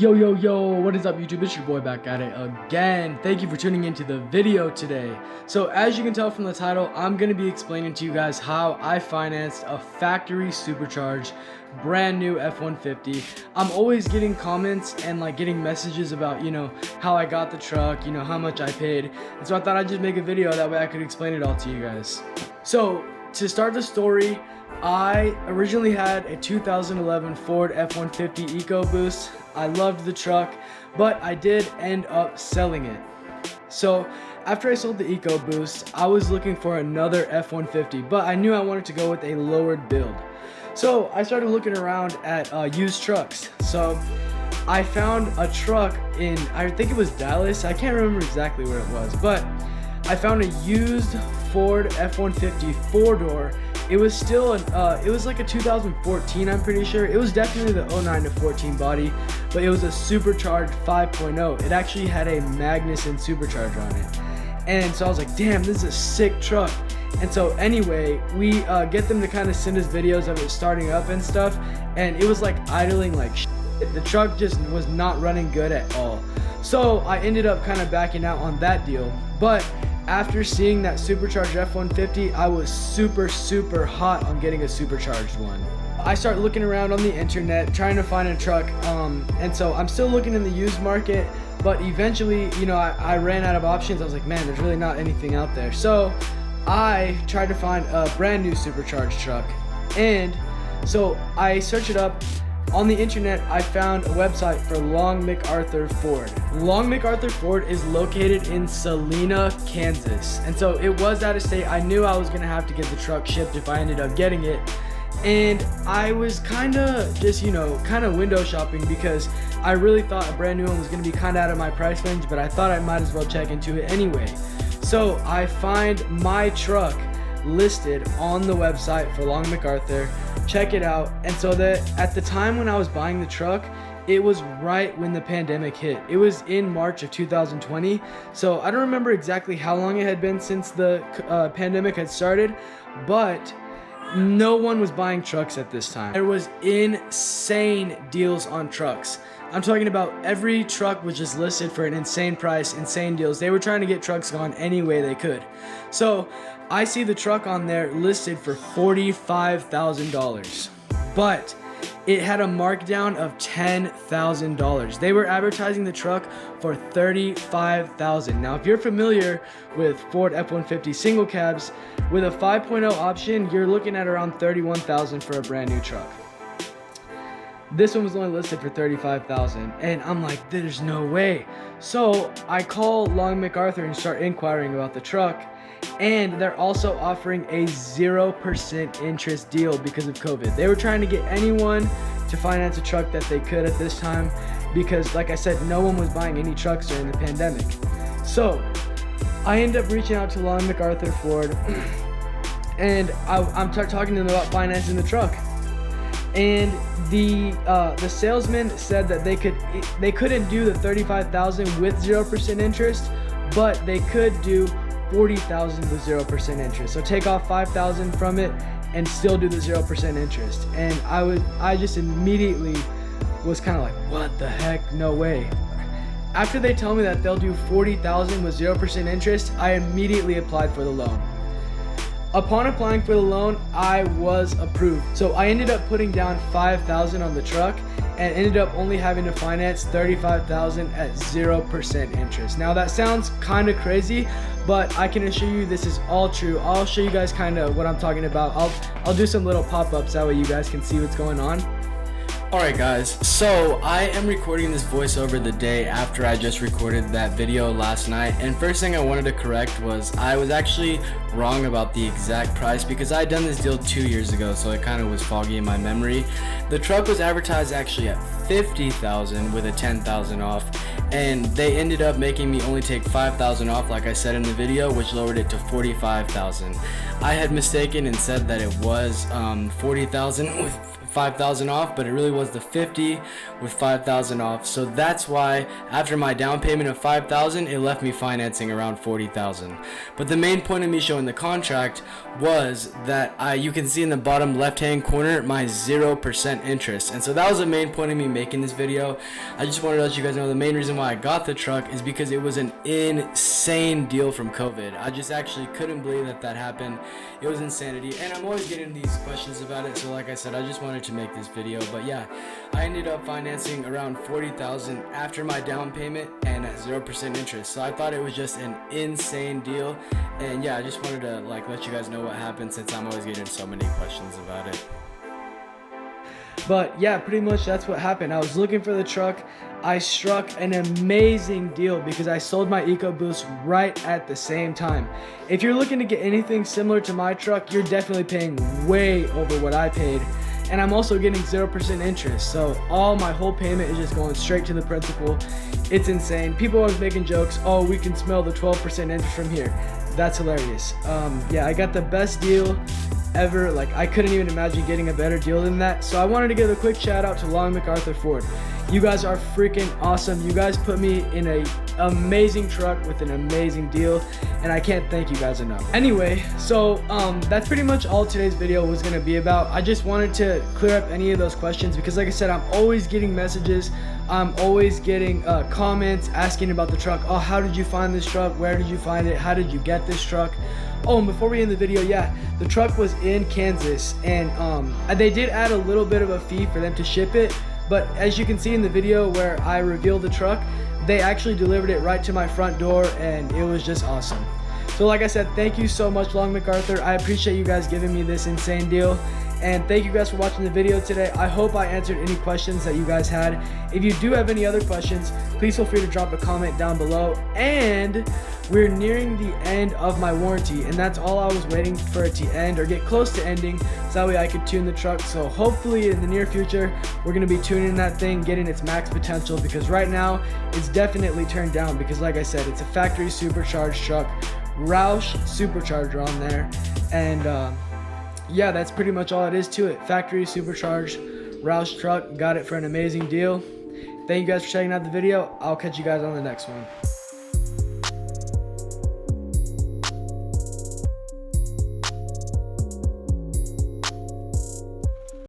Yo, what is up YouTube? It's your boy back at it again. Thank you for tuning into the video today. So as you can tell from the title, I'm going to be explaining to you guys how I financed a factory supercharged brand new F-150. I'm always getting comments and getting messages about, how I got the truck, how much I paid. And so I thought I'd just make a video that way I could explain it all to you guys. So to start the story, I originally had a 2011 Ford F-150 EcoBoost. I loved the truck, but I did end up selling it. So after I sold the EcoBoost, I was looking for another F-150, but I knew I wanted to go with a lowered build. So I started looking around at used trucks. So I found a truck in, I think it was Dallas. I can't remember exactly where it was, but I found a used Ford F-150 four-door. It was still it was like a 2014, I'm pretty sure. It was definitely the 09 to 14 body, but it was a supercharged 5.0. It actually had a Magnuson supercharger on it. And so I was like, damn, this is a sick truck. And so anyway, we get them to kind of send us videos of it starting up and stuff, and it was like idling like shit. The truck just was not running good at all. So I ended up kind of backing out on that deal. But after seeing that supercharged F-150, I was super hot on getting a supercharged one. I started looking around on the internet trying to find a truck, and so I'm still looking in the used market, but eventually, I ran out of options. I was like, man, there's really not anything out there. So I tried to find a brand new supercharged truck, and so I searched it up. On the internet, I found a website for Long MacArthur Ford. Long MacArthur Ford is located in Salina, Kansas. And so it was out of state. I knew I was gonna have to get the truck shipped if I ended up getting it. And I was kind of just, window shopping because I really thought a brand new one was gonna be kind of out of my price range, but I thought I might as well check into it anyway. So I find my truck listed on the website for Long MacArthur. Check it out. And so that at the time when I was buying the truck, it was right when the pandemic hit. It was in March of 2020. So I don't remember exactly how long it had been since the pandemic had started, but no one was buying trucks at this time. There was insane deals on trucks. I'm talking about every truck was just listed for an insane price, insane deals. They were trying to get trucks gone any way they could. So I see the truck on there listed for $45,000, but it had a markdown of $10,000. They were advertising the truck for $35,000. Now, if you're familiar with Ford F-150 single cabs, with a 5.0 option, you're looking at around $31,000 for a brand new truck. This one was only listed for $35,000, and I'm like, there's no way. So I call Long MacArthur and start inquiring about the truck, and they're also offering a 0% interest deal because of COVID. They were trying to get anyone to finance a truck that they could at this time because, like I said, no one was buying any trucks during the pandemic. So I end up reaching out to Long MacArthur Ford, and I'm talking to them about financing the truck. And the salesman said that they couldn't do the $35,000 with 0% interest, but they could do $40,000 with 0% interest. So take off $5,000 from it and still do the 0% interest. And I just immediately was kind of like, what the heck? No way. After they tell me that they'll do $40,000 with 0% interest, I immediately applied for the loan. Upon applying for the loan, I was approved. So I ended up putting down $5,000 on the truck and ended up only having to finance $35,000 at 0% interest. Now that sounds kind of crazy, but I can assure you this is all true. I'll show you guys kind of what I'm talking about. I'll do some little pop-ups that way you guys can see what's going on. Alright guys, so I am recording this voiceover the day after I just recorded that video last night, and first thing I wanted to correct was I was actually wrong about the exact price because I had done this deal 2 years ago, so it kind of was foggy in my memory. The truck was advertised actually at $50,000 with a $10,000 off, and they ended up making me only take $5,000 off like I said in the video, which lowered it to $45,000. I had mistaken and said that it was $40,000 with 5,000 off, but it really was the 50 with 5,000 off. So that's why after my down payment of 5,000, it left me financing around 40,000. But the main point of me showing the contract was that you can see in the bottom left hand corner my 0% interest. And so that was the main point of me making this video. I just wanted to let you guys know the main reason why I got the truck is because it was an insane deal from COVID. I just actually couldn't believe that happened. It was insanity, and I'm always getting these questions about it, so like I said, I just wanted to make this video. But yeah, I ended up financing around 40,000 after my down payment and at 0% interest. So I thought it was just an insane deal, and yeah, I just wanted to like let you guys know what happened, since I'm always getting so many questions about it. But yeah, pretty much that's what happened. I was looking for the truck. I struck an amazing deal because I sold my EcoBoost right at the same time. If you're looking to get anything similar to my truck, you're definitely paying way over what I paid. And I'm also getting 0% interest. So all my whole payment is just going straight to the principal. It's insane. People are always making jokes, oh, we can smell the 12% interest from here. That's hilarious. Yeah, I got the best deal ever. Like, I couldn't even imagine getting a better deal than that. So I wanted to give a quick shout out to Long MacArthur Ford. You guys are freaking awesome. You guys put me in a amazing truck with an amazing deal, and I can't thank you guys enough. Anyway, so that's pretty much all today's video was going to be about. I just wanted to clear up any of those questions because, like I said, I'm always getting messages. I'm always getting comments asking about the truck. Oh, how did you find this truck? Where did you find it? How did you get this truck? Oh, and before we end the video, yeah, the truck was in Kansas, and they did add a little bit of a fee for them to ship it. But as you can see in the video where I revealed the truck, they actually delivered it right to my front door, and it was just awesome. So like I said, thank you so much, Long MacArthur. I appreciate you guys giving me this insane deal. And thank you guys for watching the video today. I hope I answered any questions that you guys had. If you do have any other questions, please feel free to drop a comment down below. And we're nearing the end of my warranty, and that's all I was waiting for it to end or get close to ending, so that way I could tune the truck. So hopefully in the near future, we're going to be tuning that thing, getting its max potential, because right now it's definitely turned down because, like I said, it's a factory supercharged truck, Roush supercharger on there. And yeah, that's pretty much all it is to it. Factory supercharged Roush truck. Got it for an amazing deal. Thank you guys for checking out the video. I'll catch you guys on the next one.